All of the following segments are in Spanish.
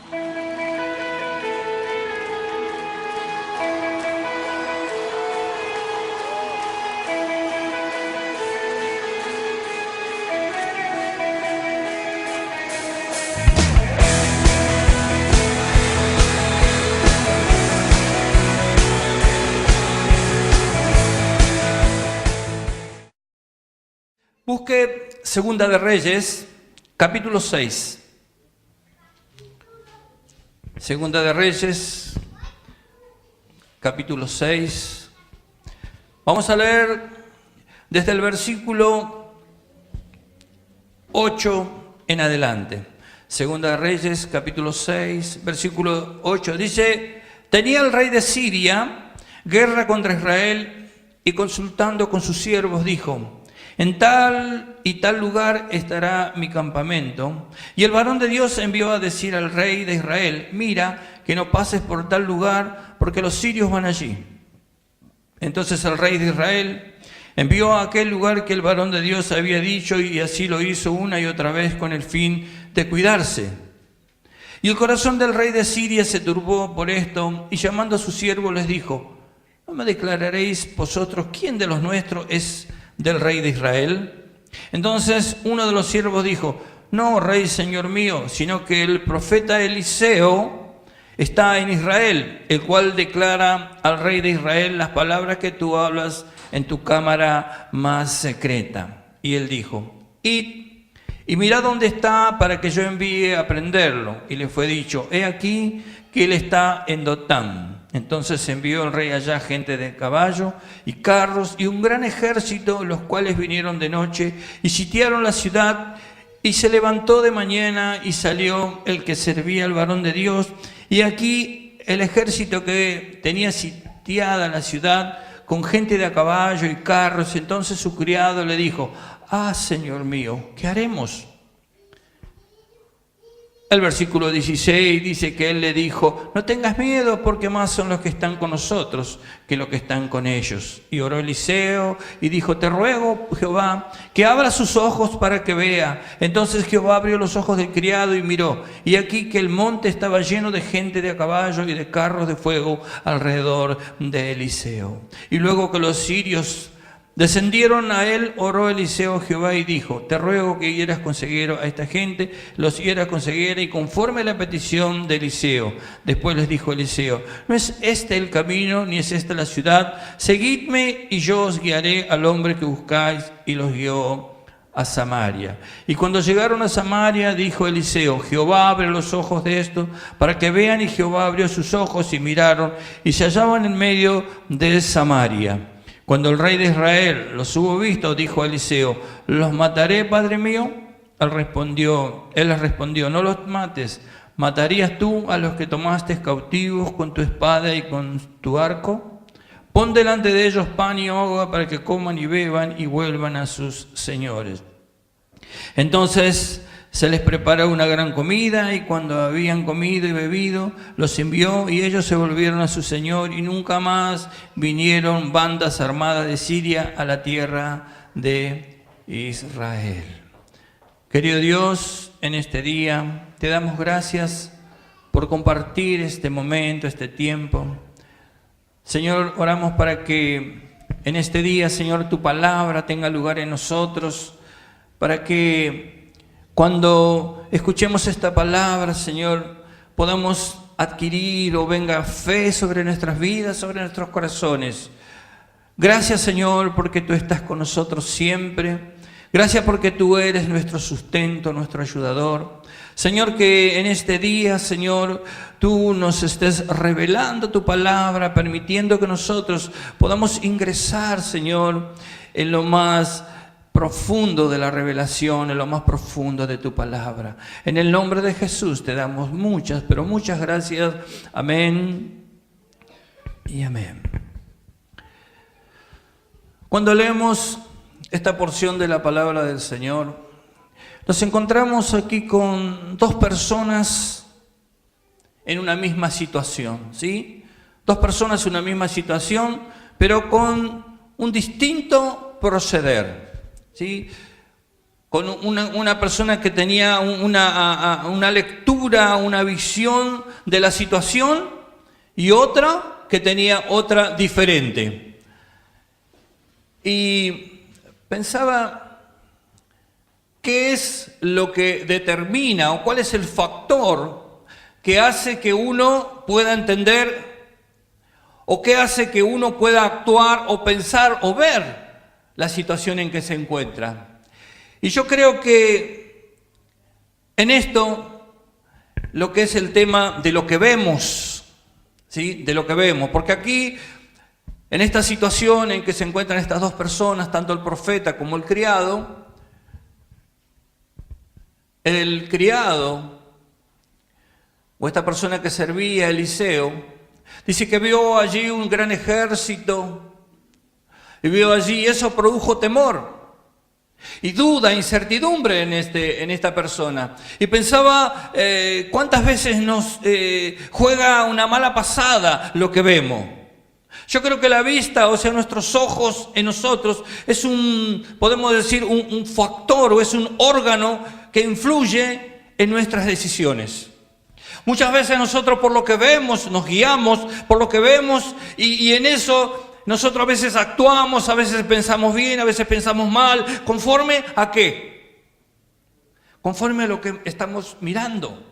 Busque Segunda de Reyes, capítulo 6. Segunda de Reyes, capítulo 6. Vamos a leer desde el versículo 8 en adelante. Segunda de Reyes, capítulo 6, versículo 8. Dice: tenía el rey de Siria guerra contra Israel y consultando con sus siervos dijo: en tal y tal lugar estará mi campamento. Y el varón de Dios envió a decir al rey de Israel: mira, que no pases por tal lugar, porque los sirios van allí. Entonces el rey de Israel envió a aquel lugar que el varón de Dios había dicho, y así lo hizo una y otra vez con el fin de cuidarse. Y el corazón del rey de Siria se turbó por esto, y llamando a sus siervos les dijo: ¿no me declararéis vosotros quién de los nuestros es del rey de Israel? Entonces uno de los siervos dijo: no, rey, señor mío, sino que el profeta Eliseo está en Israel, el cual declara al rey de Israel las palabras que tú hablas en tu cámara más secreta. Y él dijo: id y mirad dónde está, para que yo envíe a prenderlo. Y le fue dicho: he aquí que él está en Dotán. Entonces envió el rey allá gente de caballo y carros y un gran ejército, los cuales vinieron de noche y sitiaron la ciudad. Y se levantó de mañana y salió el que servía al varón de Dios. Y aquí el ejército que tenía sitiada la ciudad con gente de a caballo y carros. Entonces su criado le dijo: ah, señor mío, ¿qué haremos? El versículo 16 dice que él le dijo: no tengas miedo, porque más son los que están con nosotros que los que están con ellos. Y oró Eliseo y dijo: te ruego, Jehová, que abra sus ojos para que vea. Entonces Jehová abrió los ojos del criado y miró, y aquí que el monte estaba lleno de gente de a caballo y de carros de fuego alrededor de Eliseo. Y luego que los sirios descendieron a él, oró Eliseo a Jehová y dijo: te ruego que hieras con ceguero a esta gente, los hieras con ceguera, y conforme a la petición de Eliseo. Después les dijo Eliseo: no es este el camino, ni es esta la ciudad. Seguidme y yo os guiaré al hombre que buscáis. Y los guió a Samaria. Y cuando llegaron a Samaria, dijo Eliseo: Jehová abre los ojos de estos para que vean. Y Jehová abrió sus ojos y miraron, y se hallaban en medio de Samaria. Cuando el rey de Israel los hubo visto, dijo a Eliseo: ¿los mataré, padre mío? Él les respondió: no los mates. ¿Matarías tú a los que tomaste cautivos con tu espada y con tu arco? Pon delante de ellos pan y agua para que coman y beban y vuelvan a sus señores. Entonces se les preparó una gran comida, y cuando habían comido y bebido, los envió, y ellos se volvieron a su señor, y nunca más vinieron bandas armadas de Siria a la tierra de Israel. Querido Dios, en este día te damos gracias por compartir este momento, este tiempo. Señor, oramos para que en este día, Señor, tu palabra tenga lugar en nosotros, para que cuando escuchemos esta palabra, Señor, podamos adquirir o venga fe sobre nuestras vidas, sobre nuestros corazones. Gracias, Señor, porque tú estás con nosotros siempre. Gracias porque tú eres nuestro sustento, nuestro ayudador. Señor, que en este día, Señor, tú nos estés revelando tu palabra, permitiendo que nosotros podamos ingresar, Señor, en lo más profundo de la revelación, en lo más profundo de tu palabra. En el nombre de Jesús te damos muchas, pero muchas gracias. Amén y amén. Cuando leemos esta porción de la palabra del Señor, nos encontramos aquí con dos personas en una misma situación, ¿sí? Dos personas en una misma situación, pero con un distinto proceder, ¿sí? con una persona que tenía una lectura, una visión de la situación, y otra que tenía otra diferente. Y pensaba, ¿qué es lo que determina o cuál es el factor que hace que uno pueda entender o qué hace que uno pueda actuar o pensar o ver la situación en que se encuentra? Y yo creo que en esto, lo que es el tema de lo que vemos, ¿sí? De lo que vemos, porque aquí, en esta situación en que se encuentran estas dos personas, tanto el profeta como el criado o esta persona que servía a Eliseo, dice que vio allí un gran ejército y vio allí, y eso produjo temor y duda, incertidumbre en esta persona. Y pensaba, ¿cuántas veces nos juega una mala pasada lo que vemos? Yo creo que la vista, o sea, nuestros ojos en nosotros, es podemos decir, un factor o es un órgano que influye en nuestras decisiones. Muchas veces nosotros por lo que vemos, nos guiamos por lo que vemos y en eso nosotros a veces actuamos, a veces pensamos bien, a veces pensamos mal. ¿Conforme a qué? Conforme a lo que estamos mirando.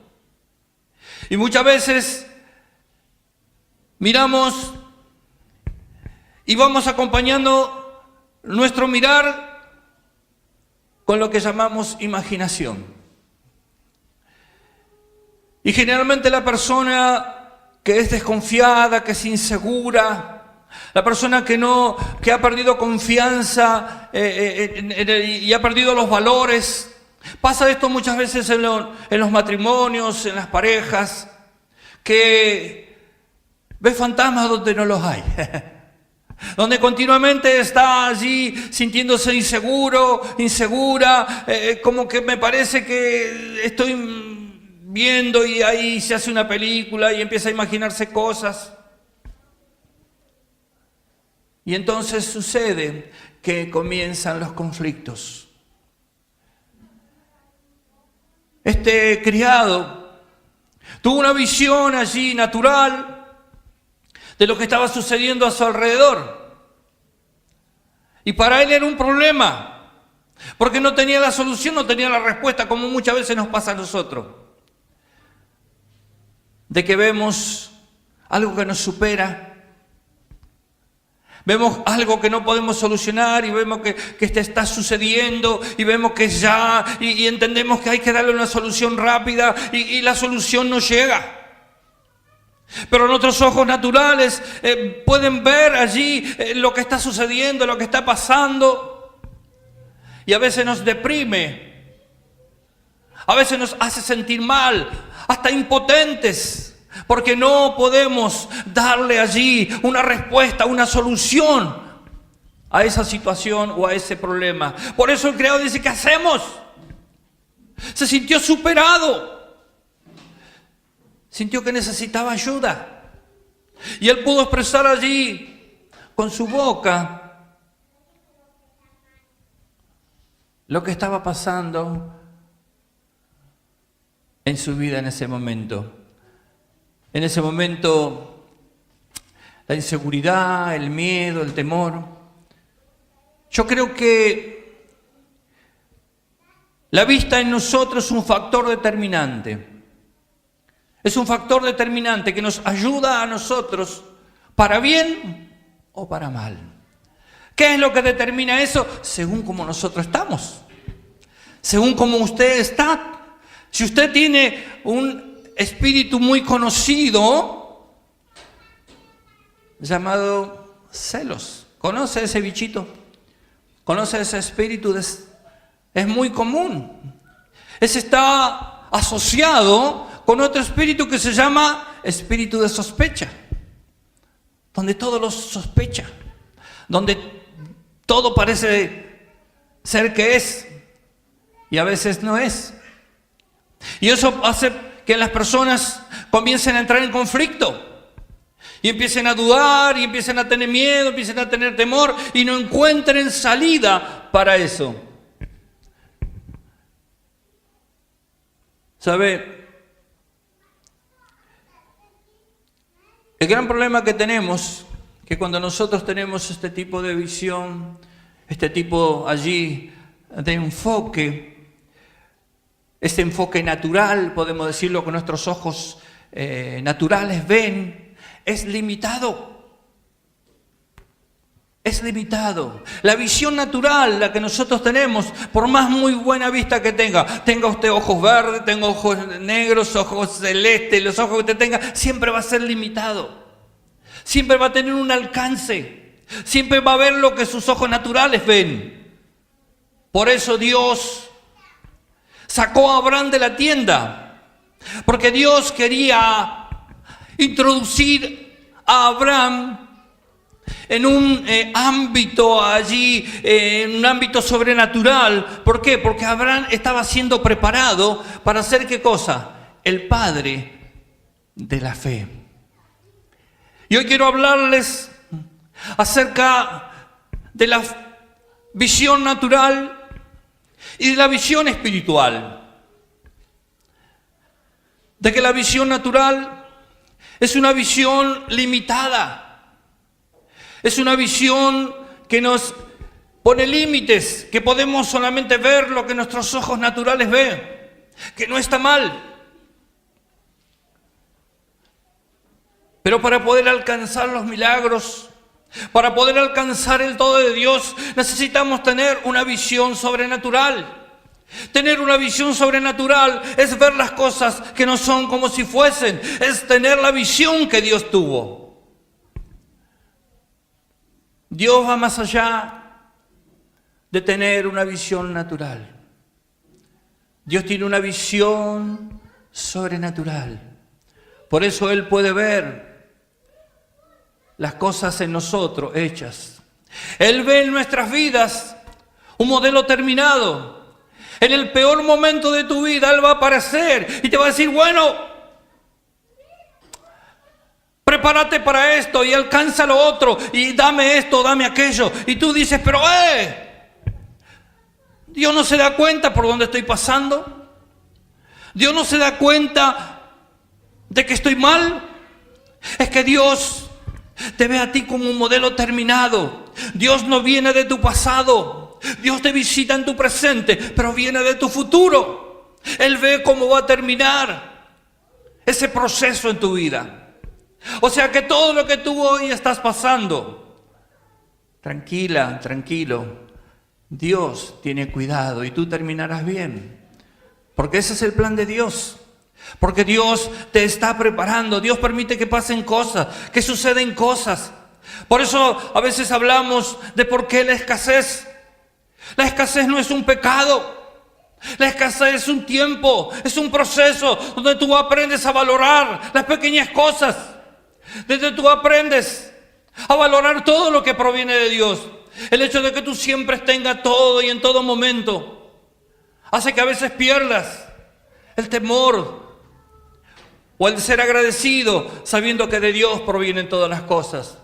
Y muchas veces miramos y vamos acompañando nuestro mirar con lo que llamamos imaginación. Y generalmente la persona que es desconfiada, que es insegura, la persona que ha perdido confianza y ha perdido los valores, pasa esto muchas veces en los matrimonios, en las parejas, que ve fantasmas donde no los hay. Donde continuamente está allí sintiéndose insegura, como que me parece que estoy viendo y ahí se hace una película y empieza a imaginarse cosas. Y entonces sucede que comienzan los conflictos. Este criado tuvo una visión allí natural de lo que estaba sucediendo a su alrededor. Y para él era un problema, porque no tenía la solución, no tenía la respuesta, como muchas veces nos pasa a nosotros. De que vemos algo que nos supera, vemos algo que no podemos solucionar y vemos que te está sucediendo y vemos que ya, y entendemos que hay que darle una solución rápida y la solución no llega. Pero nuestros ojos naturales pueden ver allí lo que está sucediendo, lo que está pasando, y a veces nos deprime, a veces nos hace sentir mal, hasta impotentes, porque no podemos darle allí una respuesta, una solución a esa situación o a ese problema. Por eso el criado dice, ¿qué hacemos? Se sintió superado. Sintió que necesitaba ayuda. Y él pudo expresar allí con su boca lo que estaba pasando en su vida en ese momento. En ese momento, la inseguridad, el miedo, el temor. Yo creo que la vista en nosotros es un factor determinante. Es un factor determinante que nos ayuda a nosotros para bien o para mal. ¿Qué es lo que determina eso? Según cómo nosotros estamos. Según cómo usted está. Si usted tiene un espíritu muy conocido llamado celos. ¿Conoce ese bichito? ¿Conoce ese espíritu? Es muy común. Ese está asociado con otro espíritu que se llama espíritu de sospecha, donde todo lo sospecha, donde todo parece ser que es y a veces no es. Y eso hace que las personas comiencen a entrar en conflicto y empiecen a dudar y empiecen a tener miedo, empiecen a tener temor y no encuentren salida para eso. ¿Sabe? El gran problema que tenemos, que cuando nosotros tenemos este tipo de visión, este tipo allí de enfoque, este enfoque natural, podemos decirlo, que nuestros ojos naturales ven, es limitado. Es limitado. La visión natural, la que nosotros tenemos, por más muy buena vista que tenga usted ojos verdes, tenga ojos negros, ojos celestes, los ojos que usted tenga, siempre va a ser limitado. Siempre va a tener un alcance. Siempre va a ver lo que sus ojos naturales ven. Por eso Dios sacó a Abraham de la tienda. Porque Dios quería introducir a Abraham en un ámbito allí, en un ámbito sobrenatural. ¿Por qué? Porque Abraham estaba siendo preparado para ser ¿qué cosa? El padre de la fe. Y hoy quiero hablarles acerca de la visión natural y de la visión espiritual. De que la visión natural es una visión limitada. Es una visión que nos pone límites, que podemos solamente ver lo que nuestros ojos naturales ven, que no está mal. Pero para poder alcanzar los milagros, para poder alcanzar el todo de Dios, necesitamos tener una visión sobrenatural. Tener una visión sobrenatural es ver las cosas que no son como si fuesen, es tener la visión que Dios tuvo. Dios va más allá de tener una visión natural. Dios tiene una visión sobrenatural. Por eso Él puede ver las cosas en nosotros hechas. Él ve en nuestras vidas un modelo terminado. En el peor momento de tu vida Él va a aparecer y te va a decir, bueno, prepárate para esto y alcanza lo otro y dame esto, dame aquello. Y tú dices, pero Dios no se da cuenta por dónde estoy pasando. Dios no se da cuenta de que estoy mal. Es que Dios te ve a ti como un modelo terminado. Dios no viene de tu pasado. Dios te visita en tu presente, pero viene de tu futuro. Él ve cómo va a terminar ese proceso en tu vida. O sea que todo lo que tú hoy estás pasando, tranquila, tranquilo, Dios tiene cuidado y tú terminarás bien. Porque ese es el plan de Dios. Porque Dios te está preparando. Dios permite que pasen cosas, que suceden cosas. Por eso a veces hablamos de por qué la escasez. La escasez no es un pecado. La escasez es un tiempo, es un proceso donde tú aprendes a valorar las pequeñas cosas. Desde tú aprendes a valorar todo lo que proviene de Dios. El hecho de que tú siempre tengas todo y en todo momento hace que a veces pierdas el temor o el ser agradecido sabiendo que de Dios provienen todas las cosas.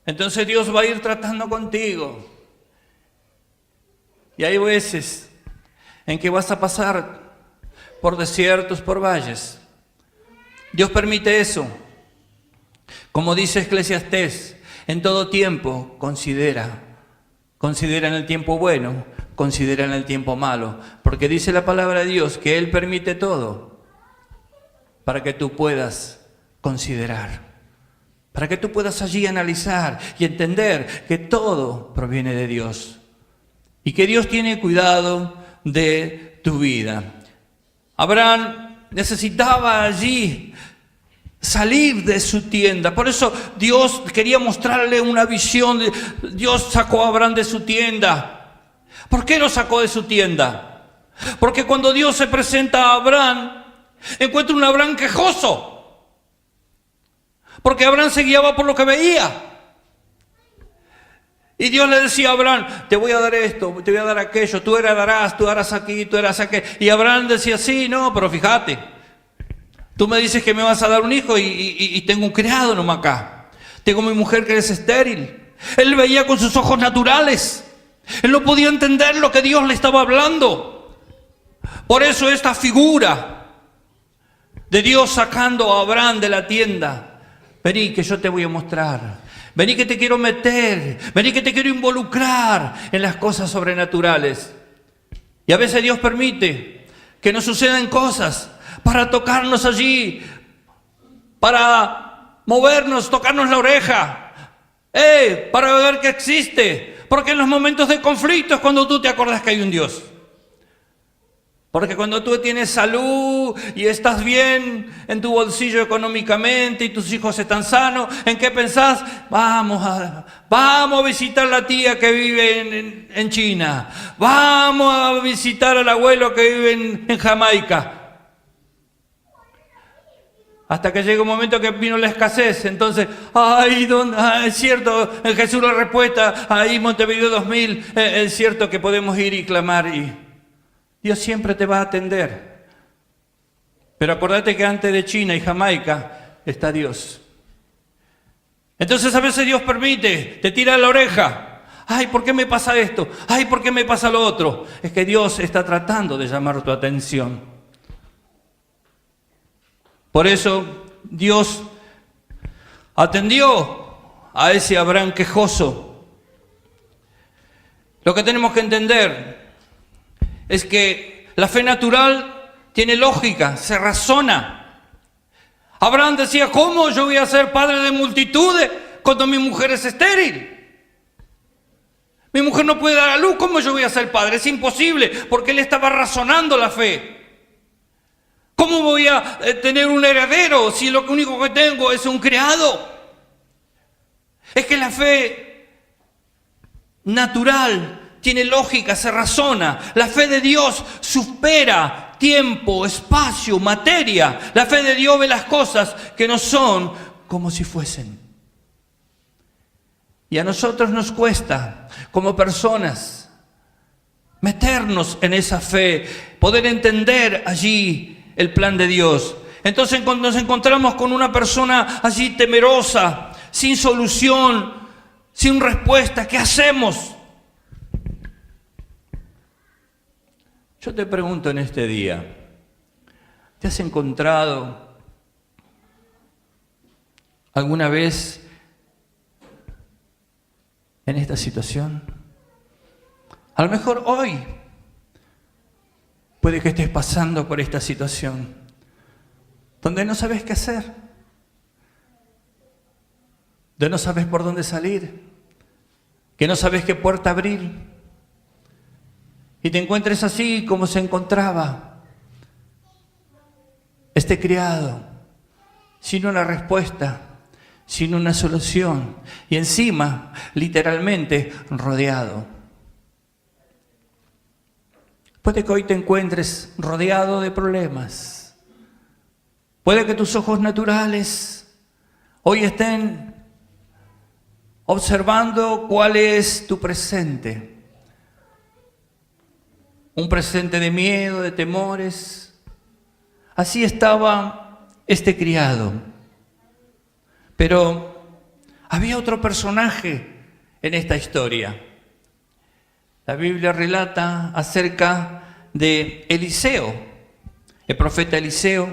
Entonces Dios va a ir tratando contigo. Y hay veces en que vas a pasar por desiertos, por valles. Dios permite eso. Como dice Eclesiastés, en todo tiempo considera en el tiempo bueno, considera en el tiempo malo, porque dice la palabra de Dios que Él permite todo para que tú puedas considerar, para que tú puedas allí analizar y entender que todo proviene de Dios y que Dios tiene cuidado de tu vida. Abraham necesitaba allí salir de su tienda. Por eso Dios quería mostrarle una visión. Dios sacó a Abraham de su tienda. ¿Por qué lo sacó de su tienda? Porque cuando Dios se presenta a Abraham, encuentra un Abraham quejoso. Porque Abraham se guiaba por lo que veía. Y Dios le decía a Abraham, te voy a dar esto, te voy a dar aquello, tú harás aquí, tú harás aquello. Y Abraham decía, sí, no, pero fíjate, tú me dices que me vas a dar un hijo y tengo un criado nomás acá. Tengo mi mujer que es estéril. Él veía con sus ojos naturales. Él no podía entender lo que Dios le estaba hablando. Por eso esta figura de Dios sacando a Abraham de la tienda. Vení que yo te voy a mostrar. Vení que te quiero meter. Vení que te quiero involucrar en las cosas sobrenaturales. Y a veces Dios permite que nos sucedan cosas para tocarnos allí, para movernos, tocarnos la oreja, para ver que existe. Porque en los momentos de conflicto es cuando tú te acuerdas que hay un Dios. Porque cuando tú tienes salud y estás bien en tu bolsillo económicamente y tus hijos están sanos, ¿en qué pensás? Vamos a visitar a la tía que vive en China. Vamos a visitar al abuelo que vive en Jamaica. Hasta que llega un momento que vino la escasez. Entonces, es cierto, en Jesús la respuesta, ahí Montevideo 2000, es cierto que podemos ir y clamar y Dios siempre te va a atender. Pero acordate que antes de China y Jamaica está Dios. Entonces a veces Dios permite, te tira la oreja. Ay, ¿por qué me pasa esto? Ay, ¿por qué me pasa lo otro? Es que Dios está tratando de llamar tu atención. Por eso Dios atendió a ese Abraham quejoso. Lo que tenemos que entender es que la fe natural tiene lógica, se razona. Abraham decía, ¿cómo yo voy a ser padre de multitudes cuando mi mujer es estéril? Mi mujer no puede dar a luz, ¿cómo yo voy a ser padre? Es imposible, porque él estaba razonando la fe. ¿Cómo voy a tener un heredero si lo único que tengo es un criado? Es que la fe natural tiene lógica, se razona. La fe de Dios supera tiempo, espacio, materia. La fe de Dios ve las cosas que no son como si fuesen. Y a nosotros nos cuesta, como personas, meternos en esa fe, poder entender allí el plan de Dios. Entonces cuando nos encontramos con una persona allí temerosa, sin solución, sin respuesta, ¿qué hacemos? Yo te pregunto en este día, ¿te has encontrado alguna vez en esta situación? A lo mejor hoy puede que estés pasando por esta situación donde no sabes qué hacer, donde no sabes por dónde salir, que no sabes qué puerta abrir. Y te encuentres así como se encontraba este criado, sin una respuesta, sin una solución, y encima, literalmente, rodeado. Puede que hoy te encuentres rodeado de problemas. Puede que tus ojos naturales hoy estén observando cuál es tu presente. Un presente de miedo, de temores. Así estaba este criado. Pero había otro personaje en esta historia. La Biblia relata acerca de Eliseo, el profeta Eliseo.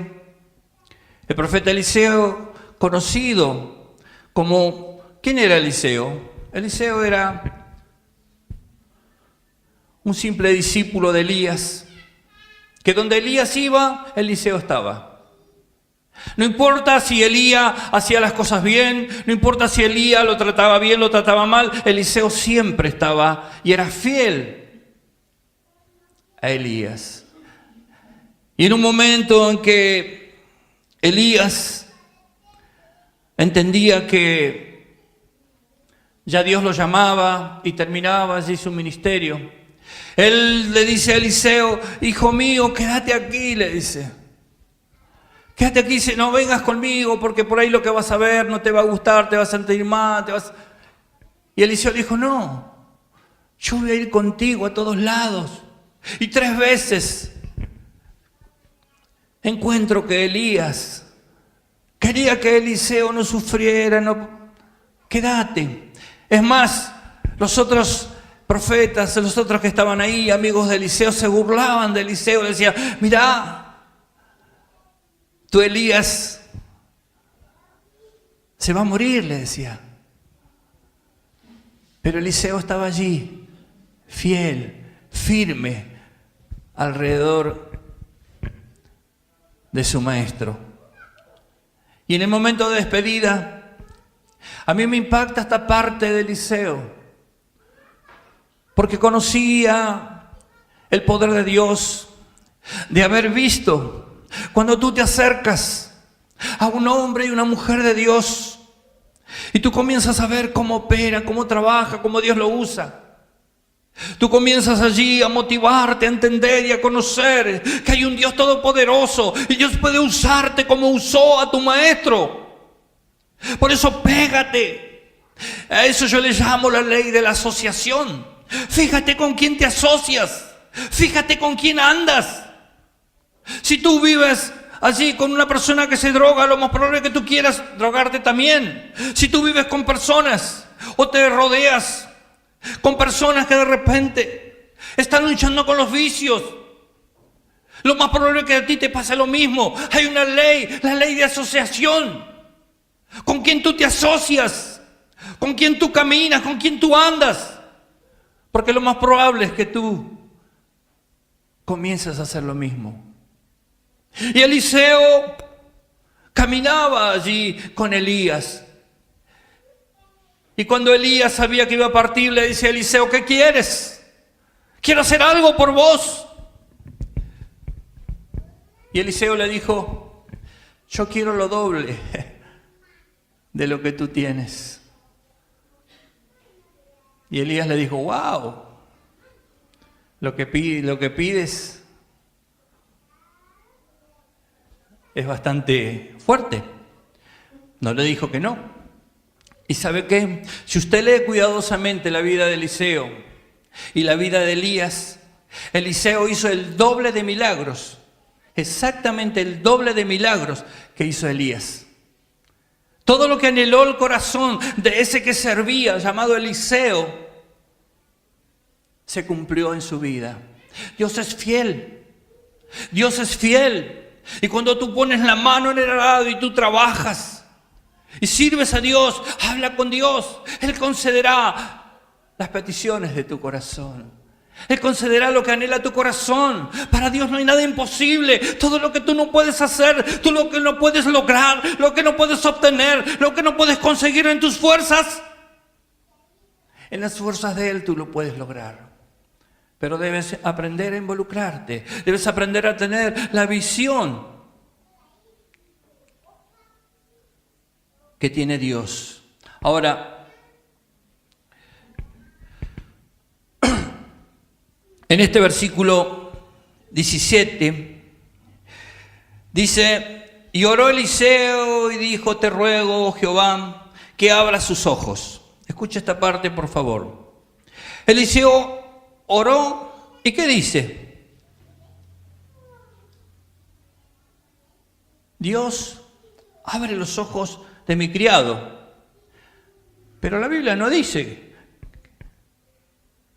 El profeta Eliseo, conocido como... ¿Quién era Eliseo? Eliseo era un simple discípulo de Elías, que donde Elías iba, Eliseo estaba. No importa si Elías hacía las cosas bien, no importa si Elías lo trataba bien, lo trataba mal, Eliseo siempre estaba y era fiel a Elías. Y en un momento en que Elías entendía que ya Dios lo llamaba y terminaba allí su ministerio, él le dice a Eliseo, hijo mío, quédate aquí, le dice. Quédate aquí, dice, no vengas conmigo porque por ahí lo que vas a ver no te va a gustar, te vas a sentir mal. Y Eliseo dijo, no, yo voy a ir contigo a todos lados. Y 3 veces encuentro que Elías quería que Eliseo no sufriera, no, quédate. Es más, los otros profetas, los otros que estaban ahí, amigos de Eliseo, se burlaban de Eliseo, le decían, mirá, tu Elías se va a morir, le decía. Pero Eliseo estaba allí, fiel, firme, alrededor de su maestro. Y en el momento de despedida, a mí me impacta esta parte de Eliseo, porque conocía el poder de Dios, de haber visto cuando tú te acercas a un hombre y una mujer de Dios y tú comienzas a ver cómo opera, cómo trabaja, cómo Dios lo usa. Tú comienzas allí a motivarte, a entender y a conocer que hay un Dios todopoderoso y Dios puede usarte como usó a tu maestro. Por eso pégate. A eso yo le llamo la ley de la asociación. Fíjate con quién te asocias. Fíjate con quién andas. Si tú vives allí con una persona que se droga, lo más probable es que tú quieras drogarte también. Si tú vives con personas o te rodeas con personas que de repente están luchando con los vicios, lo más probable es que a ti te pase lo mismo. Hay una ley, la ley de asociación. Con quién tú te asocias, con quién tú caminas, con quién tú andas. Porque lo más probable es que tú comiences a hacer lo mismo. Y Eliseo caminaba allí con Elías. Y cuando Elías sabía que iba a partir, le dice a Eliseo: ¿qué quieres? Quiero hacer algo por vos. Y Eliseo le dijo: yo quiero lo doble de lo que tú tienes. Y Elías le dijo: wow, lo que pides es bastante fuerte. No le dijo que no. ¿Y sabe qué? Si usted lee cuidadosamente la vida de Eliseo y la vida de Elías, Eliseo hizo el doble de milagros, exactamente el doble de milagros que hizo Elías. Todo lo que anheló el corazón de ese que servía, llamado Eliseo, se cumplió en su vida. Dios es fiel. Dios es fiel. Y cuando tú pones la mano en el arado y tú trabajas y sirves a Dios, habla con Dios, Él concederá las peticiones de tu corazón. Él concederá lo que anhela tu corazón. Para Dios no hay nada imposible. Todo lo que tú no puedes hacer, tú lo que no puedes lograr, lo que no puedes obtener, lo que no puedes conseguir en tus fuerzas, en las fuerzas de Él tú lo puedes lograr. Pero debes aprender a involucrarte. Debes aprender a tener la visión que tiene Dios. Ahora, en este versículo 17 dice: y oró Eliseo y dijo: te ruego, oh Jehová, que abra sus ojos. Escucha esta parte, por favor. Eliseo oró, ¿y qué dice? Dios, abre los ojos de mi criado. Pero la Biblia no dice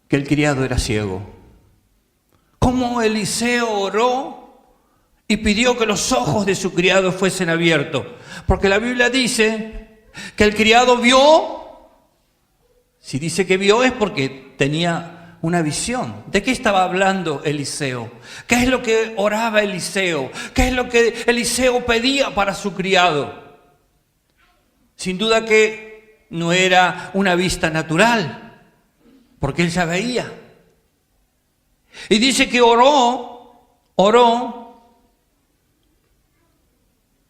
que el criado era ciego. ¿Cómo Eliseo oró y pidió que los ojos de su criado fuesen abiertos? Porque la Biblia dice que el criado vio. Si dice que vio es porque tenía una visión. ¿De qué estaba hablando Eliseo? ¿Qué es lo que oraba Eliseo? ¿Qué es lo que Eliseo pedía para su criado? Sin duda que no era una vista natural, porque él ya veía. Y dice que oró,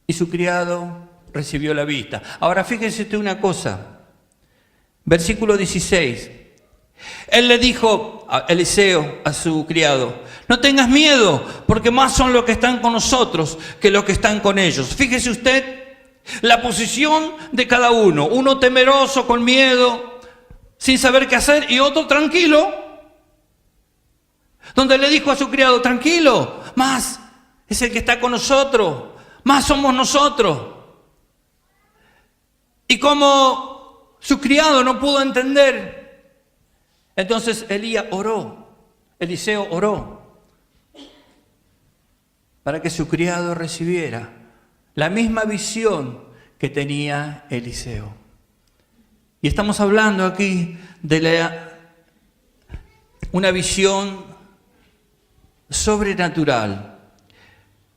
y su criado recibió la vista. Ahora fíjense usted una cosa, versículo 16. Él le dijo a Eliseo, a su criado: no tengas miedo, porque más son los que están con nosotros que los que están con ellos. Fíjese usted la posición de cada uno. Uno temeroso, con miedo, sin saber qué hacer, y otro tranquilo, donde le dijo a su criado: tranquilo, más es el que está con nosotros, más somos nosotros. Y como su criado no pudo entender, entonces Eliseo oró para que su criado recibiera la misma visión que tenía Eliseo. Y estamos hablando aquí de una visión sobrenatural.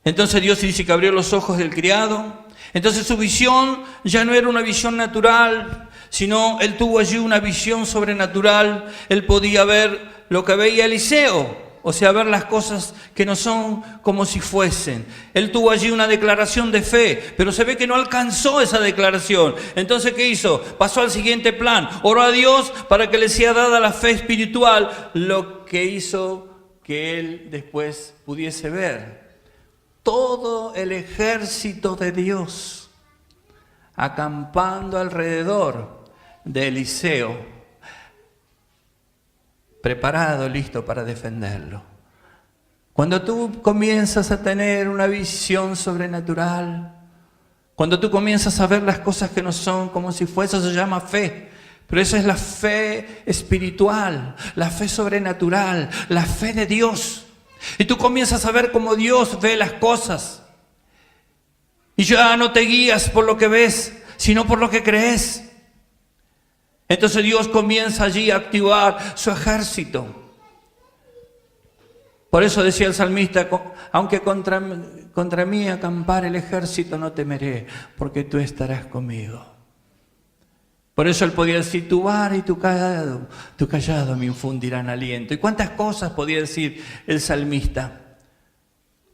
Entonces Dios dice que abrió los ojos del criado. Entonces su visión ya no era una visión natural, sino él tuvo allí una visión sobrenatural. Él podía ver lo que veía Eliseo, o sea, ver las cosas que no son como si fuesen. Él tuvo allí una declaración de fe, pero se ve que no alcanzó esa declaración. Entonces, ¿qué hizo? Pasó al siguiente plan. Oró a Dios para que le sea dada la fe espiritual, lo que hizo que él después pudiese ver todo el ejército de Dios acampando alrededor de Eliseo, preparado, listo para defenderlo. Cuando tú comienzas a tener una visión sobrenatural, cuando tú comienzas a ver las cosas que no son como si fuese, eso se llama fe. Pero esa es la fe espiritual, la fe sobrenatural, la fe de Dios. Y tú comienzas a ver cómo Dios ve las cosas. Y ya no te guías por lo que ves, sino por lo que crees. Entonces Dios comienza allí a activar su ejército. Por eso decía el salmista, aunque contra mí acampar el ejército, no temeré, porque tú estarás conmigo. Por eso él podía decir, tu vara y tu callado me infundirán aliento. ¿Y cuántas cosas podía decir el salmista?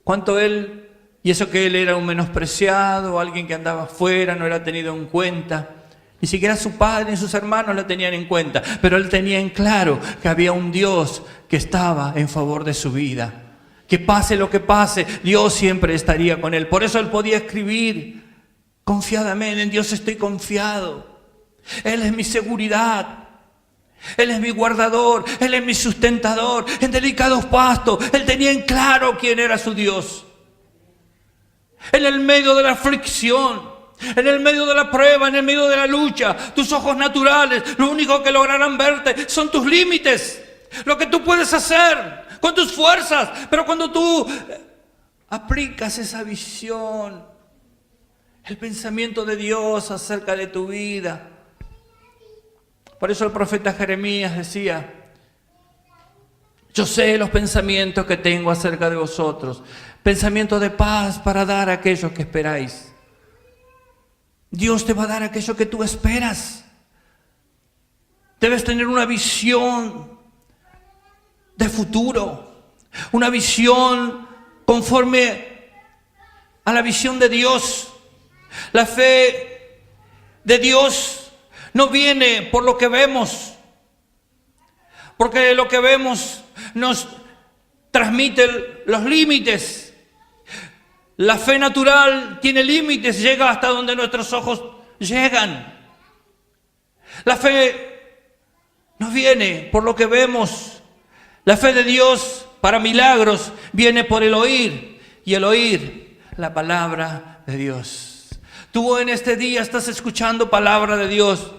Cuánto él, y eso que él era un menospreciado, alguien que andaba afuera, no era tenido en cuenta. Ni siquiera su padre ni sus hermanos lo tenían en cuenta, pero él tenía en claro que había un Dios que estaba en favor de su vida. Que pase lo que pase, Dios siempre estaría con él. Por eso él podía escribir confiadamente, en Dios estoy confiado. Él es mi seguridad, Él es mi guardador, Él es mi sustentador. En delicados pastos, él tenía en claro quién era su Dios. En el medio de la aflicción, en el medio de la prueba, en el medio de la lucha, tus ojos naturales, lo único que lograrán verte son tus límites, lo que tú puedes hacer con tus fuerzas. Pero cuando tú aplicas esa visión, el pensamiento de Dios acerca de tu vida. Por eso el profeta Jeremías decía, yo sé los pensamientos que tengo acerca de vosotros, pensamientos de paz para dar a aquellos que esperáis. Dios te va a dar aquello que tú esperas. Debes tener una visión de futuro, una visión conforme a la visión de Dios. La fe de Dios no viene por lo que vemos, porque lo que vemos nos transmite los límites. La fe natural tiene límites, llega hasta donde nuestros ojos llegan. La fe no viene por lo que vemos. La fe de Dios para milagros viene por el oír, y el oír la palabra de Dios. Tú en este día estás escuchando palabra de Dios,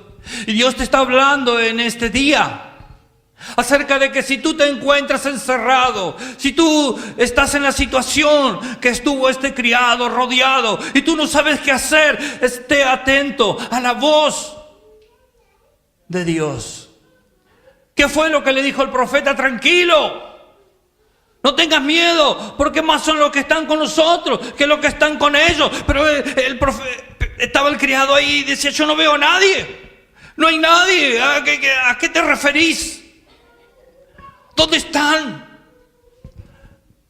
y Dios te está hablando en este día acerca de que si tú te encuentras encerrado, si tú estás en la situación que estuvo este criado rodeado y tú no sabes qué hacer, esté atento a la voz de Dios. ¿Qué fue lo que le dijo el profeta? Tranquilo, no tengas miedo, porque más son los que están con nosotros que los que están con ellos. Pero estaba el criado ahí y decía, yo no veo a nadie, no hay nadie. ¿A qué te referís? ¿Dónde están?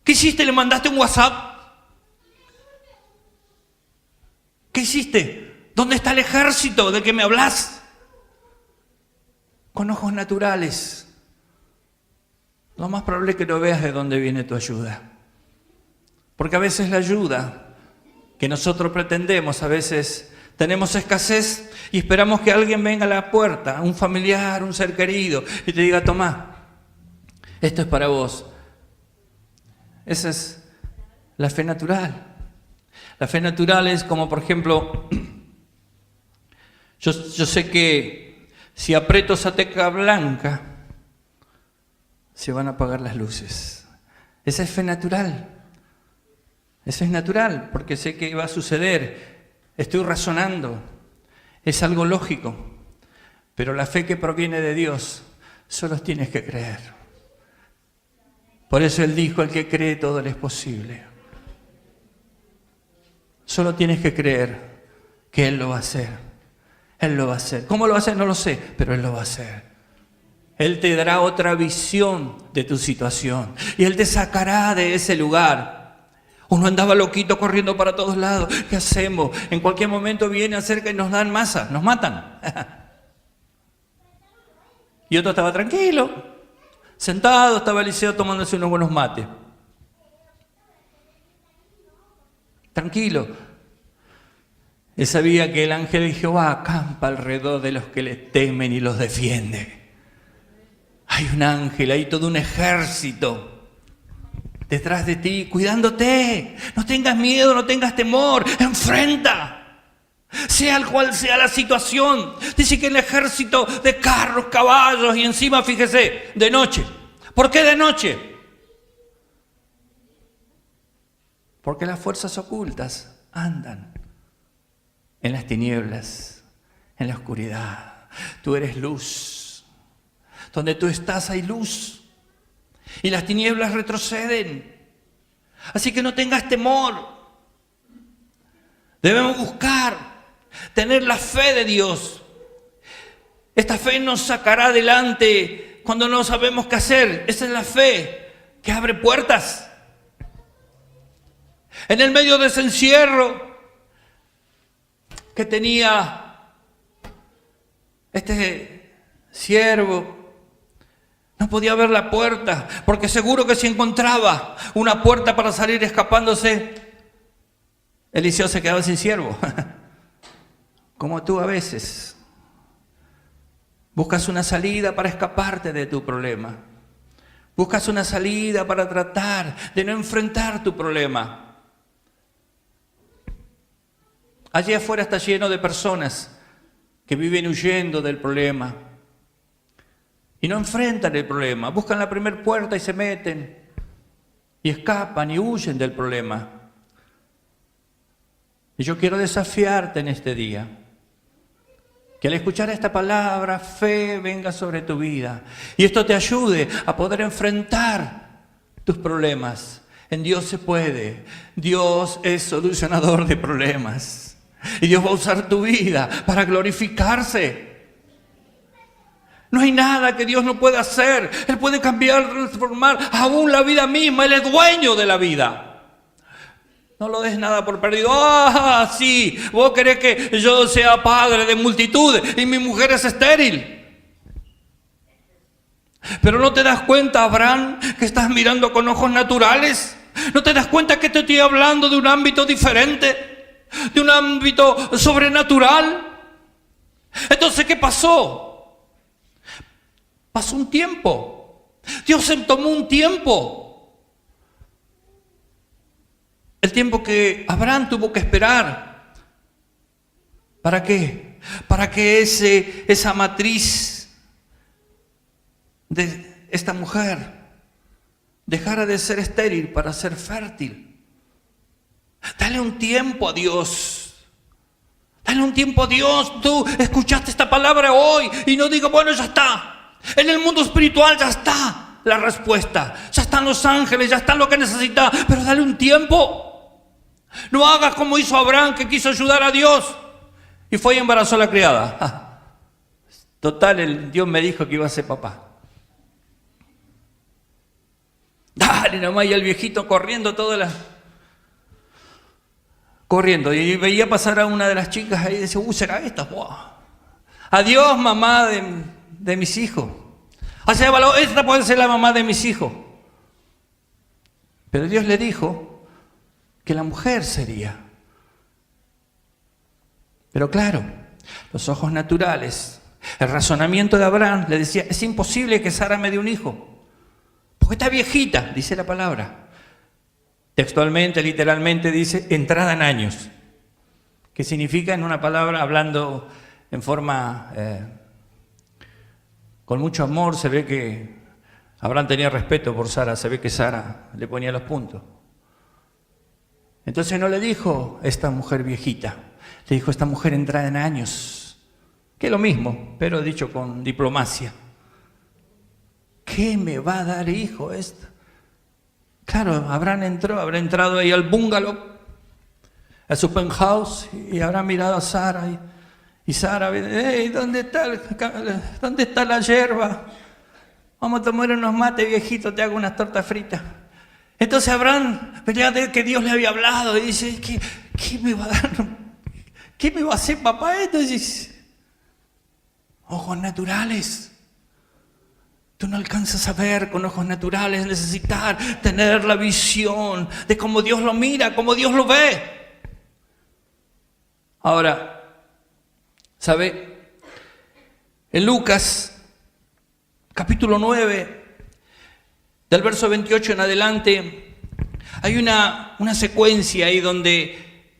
¿Qué hiciste? ¿Le mandaste un WhatsApp? ¿Qué hiciste? ¿Dónde está el ejército del que me hablas? Con ojos naturales, lo más probable es que no veas de dónde viene tu ayuda. Porque a veces la ayuda que nosotros pretendemos, a veces tenemos escasez y esperamos que alguien venga a la puerta, un familiar, un ser querido, y te diga, tomá, esto es para vos. Esa es la fe natural. La fe natural es como, por ejemplo, yo sé que si aprieto esa tecla blanca, se van a apagar las luces. Esa es fe natural. Eso es natural, porque sé que va a suceder. Estoy razonando. Es algo lógico. Pero la fe que proviene de Dios, solo tienes que creer. Por eso Él dijo, el que cree todo le es posible. Solo tienes que creer que Él lo va a hacer. Él lo va a hacer. ¿Cómo lo va a hacer? No lo sé, pero Él lo va a hacer. Él te dará otra visión de tu situación. Y Él te sacará de ese lugar. Uno andaba loquito corriendo para todos lados. ¿Qué hacemos? En cualquier momento viene acerca y nos dan masa, nos matan. Y otro estaba tranquilo, sentado, estaba Eliseo tomándose unos buenos mates. Tranquilo. Él sabía que el ángel de Jehová acampa alrededor de los que le temen y los defiende. Hay un ángel, hay todo un ejército detrás de ti, cuidándote. No tengas miedo, no tengas temor. Enfrenta. Sea cual sea la situación. Dice que el ejército de carros, caballos y encima, fíjese, de noche. ¿Por qué de noche? Porque las fuerzas ocultas andan en las tinieblas, en la oscuridad. Tú eres luz. Donde tú estás hay luz. Y las tinieblas retroceden. Así que no tengas temor. Debemos buscar, tener la fe de Dios. Esta fe nos sacará adelante cuando no sabemos qué hacer. Esa es la fe que abre puertas. En el medio de ese encierro que tenía este siervo, no podía ver la puerta, porque seguro que si encontraba una puerta para salir escapándose, Eliseo se quedaba sin siervo. Como tú a veces buscas una salida para escaparte de tu problema. Buscas una salida para tratar de no enfrentar tu problema. Allí afuera está lleno de personas que viven huyendo del problema. Y no enfrentan el problema, buscan la primera puerta y se meten, y escapan y huyen del problema. Y yo quiero desafiarte en este día, que al escuchar esta palabra, fe venga sobre tu vida, y esto te ayude a poder enfrentar tus problemas. En Dios se puede, Dios es solucionador de problemas, y Dios va a usar tu vida para glorificarse. No hay nada que Dios no pueda hacer. Él puede cambiar, transformar aún la vida misma. Él es dueño de la vida. No lo des nada por perdido. ¡Ah, sí! Vos querés que yo sea padre de multitudes y mi mujer es estéril. Pero no te das cuenta, Abraham, que estás mirando con ojos naturales. ¿No te das cuenta que te estoy hablando de un ámbito diferente? De un ámbito sobrenatural. Entonces, ¿qué pasó? Pasó un tiempo. Dios se tomó un tiempo. El tiempo que Abraham tuvo que esperar. ¿Para qué? Para que esa matriz de esta mujer dejara de ser estéril para ser fértil. Dale un tiempo a Dios. Dale un tiempo a Dios. Tú escuchaste esta palabra hoy y no digas, bueno, ya está. En el mundo espiritual ya está la respuesta. Ya están los ángeles, ya está lo que necesitas. Pero dale un tiempo. No hagas como hizo Abraham, que quiso ayudar a Dios y fue y embarazó a la criada. Total, Dios me dijo que iba a ser papá. Dale nomás, y el viejito corriendo corriendo. Y veía pasar a una de las chicas ahí y decía, ¿será esta? Wow. Adiós, mamá de mis hijos. Esta puede ser la mamá de mis hijos. Pero Dios le dijo que la mujer sería. Pero claro, los ojos naturales, el razonamiento de Abraham le decía, es imposible que Sara me dé un hijo, porque está viejita, dice la palabra. Textualmente, literalmente dice, entrada en años. Que significa, en una palabra, hablando en forma... con mucho amor, se ve que Abraham tenía respeto por Sara, se ve que Sara le ponía los puntos. Entonces no le dijo esta mujer viejita, le dijo esta mujer entrada en años, que es lo mismo, pero dicho con diplomacia. ¿Qué me va a dar hijo esto? Claro, habrá entrado ahí al bungalow, a su penthouse, y habrá mirado a Sara, y Sara, hey, ¿dónde está la yerba? Vamos a tomar unos mates, viejito, te hago unas tortas fritas. Entonces Abraham venía de que Dios le había hablado y dice, ¿qué me va a dar? ¿Qué me va a hacer papá? Entonces, ojos naturales. Tú no alcanzas a ver con ojos naturales, necesitar tener la visión de cómo Dios lo mira, cómo Dios lo ve. Ahora, ¿sabe? En Lucas, capítulo 9, del verso 28 en adelante, hay una secuencia ahí donde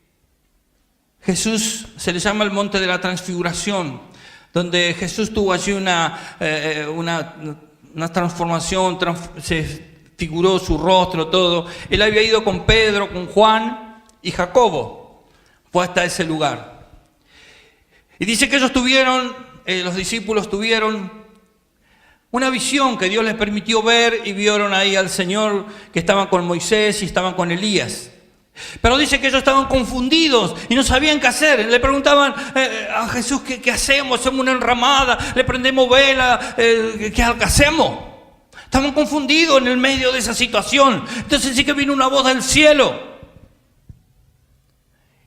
Jesús, se le llama el monte de la transfiguración, donde Jesús tuvo allí una transformación, se figuró su rostro, todo. Él había ido con Pedro, con Juan y Jacobo, fue hasta ese lugar. Y dice que ellos tuvieron, los discípulos tuvieron una visión que Dios les permitió ver y vieron ahí al Señor que estaban con Moisés y estaban con Elías. Pero dice que ellos estaban confundidos y no sabían qué hacer. Le preguntaban a Jesús, ¿qué hacemos? ¿Hacemos una enramada? ¿Le prendemos vela? ¿Qué hacemos? Estaban confundidos en el medio de esa situación. Entonces sí que vino una voz del cielo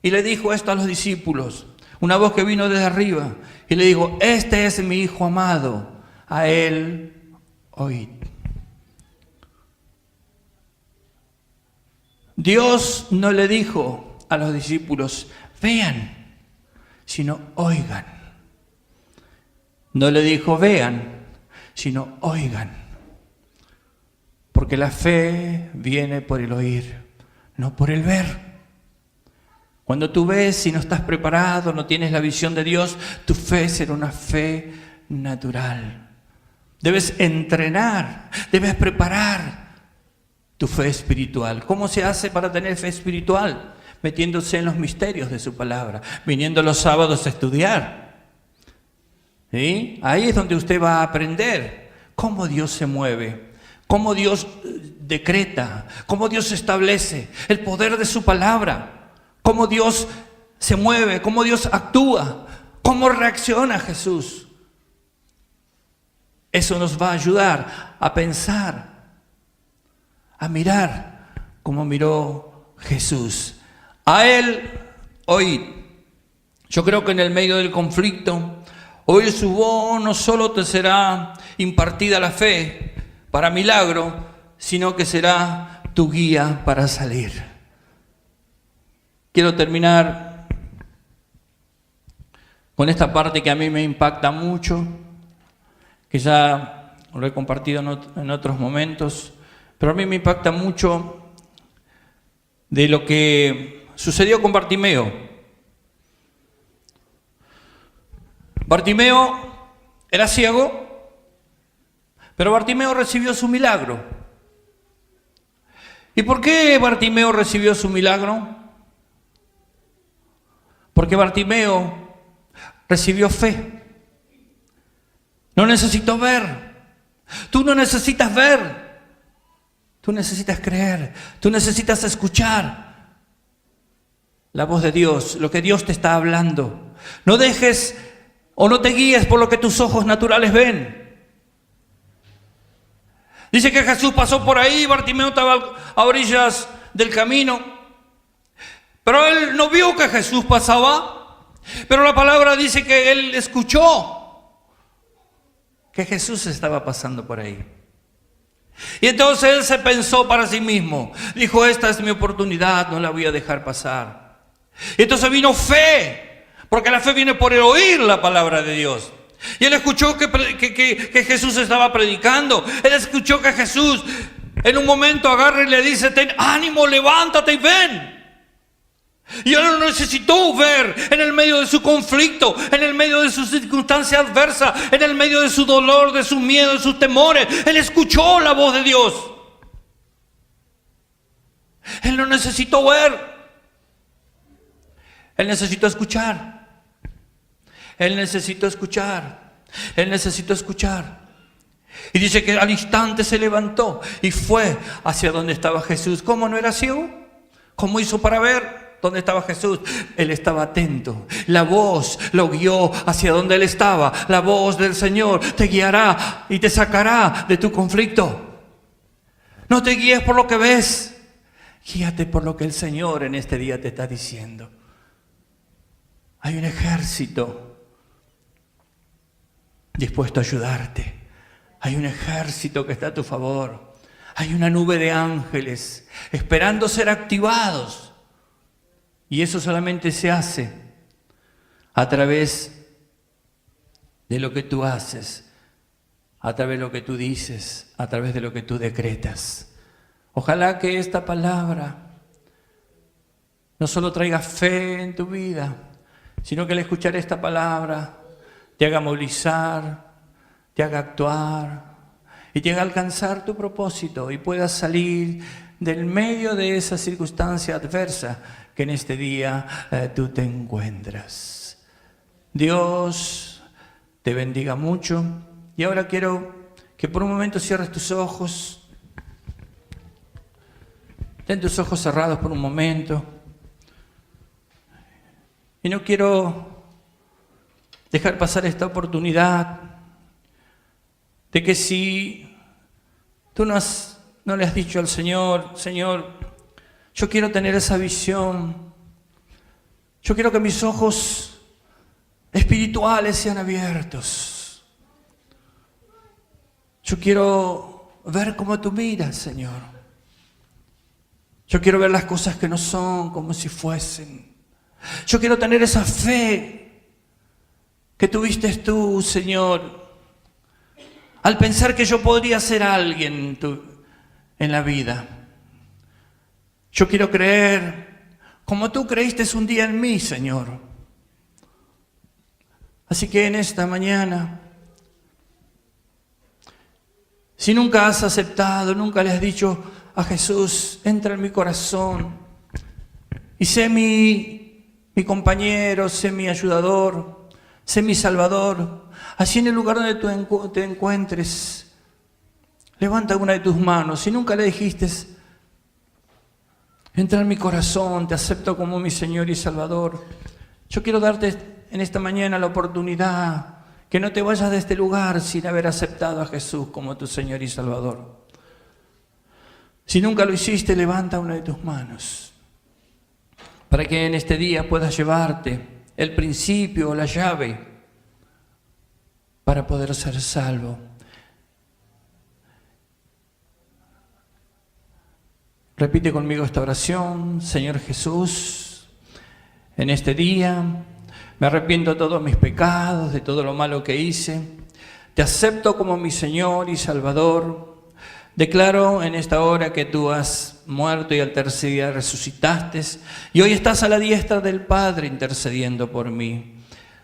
y le dijo esto a los discípulos. Una voz que vino desde arriba y le dijo, este es mi Hijo amado, a él oíd. Dios no le dijo a los discípulos, vean, sino oigan. No le dijo, vean, sino oigan. Porque la fe viene por el oír, no por el ver. Cuando tú ves y no estás preparado, no tienes la visión de Dios, tu fe será una fe natural. Debes entrenar, debes preparar tu fe espiritual. ¿Cómo se hace para tener fe espiritual? Metiéndose en los misterios de su palabra, viniendo los sábados a estudiar. ¿Sí? Ahí es donde usted va a aprender cómo Dios se mueve, cómo Dios decreta, cómo Dios establece el poder de su palabra, cómo Dios se mueve, cómo Dios actúa, cómo reacciona Jesús. Eso nos va a ayudar a pensar, a mirar como miró Jesús. A él oíd. Yo creo que en el medio del conflicto, oír su voz no solo te será impartida la fe para milagro, sino que será tu guía para salir. Quiero terminar con esta parte que a mí me impacta mucho, que ya lo he compartido en otros momentos, pero a mí me impacta mucho de lo que sucedió con Bartimeo. Bartimeo era ciego, pero Bartimeo recibió su milagro. ¿Y por qué Bartimeo recibió su milagro? Porque Bartimeo recibió fe. No necesitó ver. Tú no necesitas ver. Tú necesitas creer. Tú necesitas escuchar la voz de Dios, lo que Dios te está hablando. No dejes o no te guíes por lo que tus ojos naturales ven. Dice que Jesús pasó por ahí, Bartimeo estaba a orillas del camino, pero él no vio que Jesús pasaba, pero la palabra dice que él escuchó que Jesús estaba pasando por ahí. Y entonces él se pensó para sí mismo, dijo, esta es mi oportunidad, no la voy a dejar pasar. Y entonces vino fe, porque la fe viene por el oír la palabra de Dios. Y él escuchó que Jesús estaba predicando. Él escuchó que Jesús en un momento agarra y le dice, ten ánimo, levántate y ven. Y él no necesitó ver en el medio de su conflicto, en el medio de su circunstancia adversa, en el medio de su dolor, de su miedo, de sus temores. Él escuchó la voz de Dios. Él no necesitó ver. Él necesitó escuchar. Él necesitó escuchar. Él necesitó escuchar. Y dice que al instante se levantó y fue hacia donde estaba Jesús. ¿Cómo no era ciego? ¿Cómo hizo para ver dónde estaba Jesús? Él estaba atento. La voz lo guió hacia donde él estaba. La voz del Señor te guiará y te sacará de tu conflicto. No te guíes por lo que ves. Guíate por lo que el Señor en este día te está diciendo. Hay un ejército dispuesto a ayudarte. Hay un ejército que está a tu favor. Hay una nube de ángeles esperando ser activados. Y eso solamente se hace a través de lo que tú haces, a través de lo que tú dices, a través de lo que tú decretas. Ojalá que esta palabra no solo traiga fe en tu vida, sino que al escuchar esta palabra te haga movilizar, te haga actuar y te haga alcanzar tu propósito y puedas salir del medio de esa circunstancia adversa que en este día tú te encuentras. Dios te bendiga mucho y ahora quiero que por un momento cierres tus ojos. Ten tus ojos cerrados por un momento. Y no quiero dejar pasar esta oportunidad de que si tú no le has dicho al Señor, Señor, yo quiero tener esa visión, yo quiero que mis ojos espirituales sean abiertos, yo quiero ver como tú miras, Señor, yo quiero ver las cosas que no son como si fuesen, yo quiero tener esa fe que tuviste tú, Señor, al pensar que yo podría ser alguien en la vida. Yo quiero creer como tú creíste un día en mí, Señor. Así que en esta mañana, si nunca has aceptado, nunca le has dicho a Jesús, entra en mi corazón y sé mi compañero, sé mi ayudador, sé mi salvador. Así en el lugar donde tú te encuentres, levanta una de tus manos. Si nunca le dijiste, entra en mi corazón, te acepto como mi Señor y Salvador. Yo quiero darte en esta mañana la oportunidad que no te vayas de este lugar sin haber aceptado a Jesús como tu Señor y Salvador. Si nunca lo hiciste, levanta una de tus manos para que en este día puedas llevarte el principio o la llave para poder ser salvo. Repite conmigo esta oración. Señor Jesús, en este día me arrepiento de todos mis pecados, de todo lo malo que hice. Te acepto como mi Señor y Salvador. Declaro en esta hora que tú has muerto y al tercer día resucitaste y hoy estás a la diestra del Padre intercediendo por mí.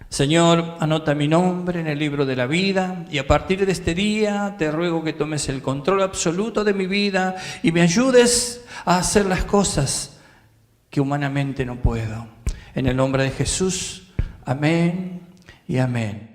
Señor, anota mi nombre en el libro de la vida y a partir de este día te ruego que tomes el control absoluto de mi vida y me ayudes a hacer las cosas que humanamente no puedo. En el nombre de Jesús, amén y amén.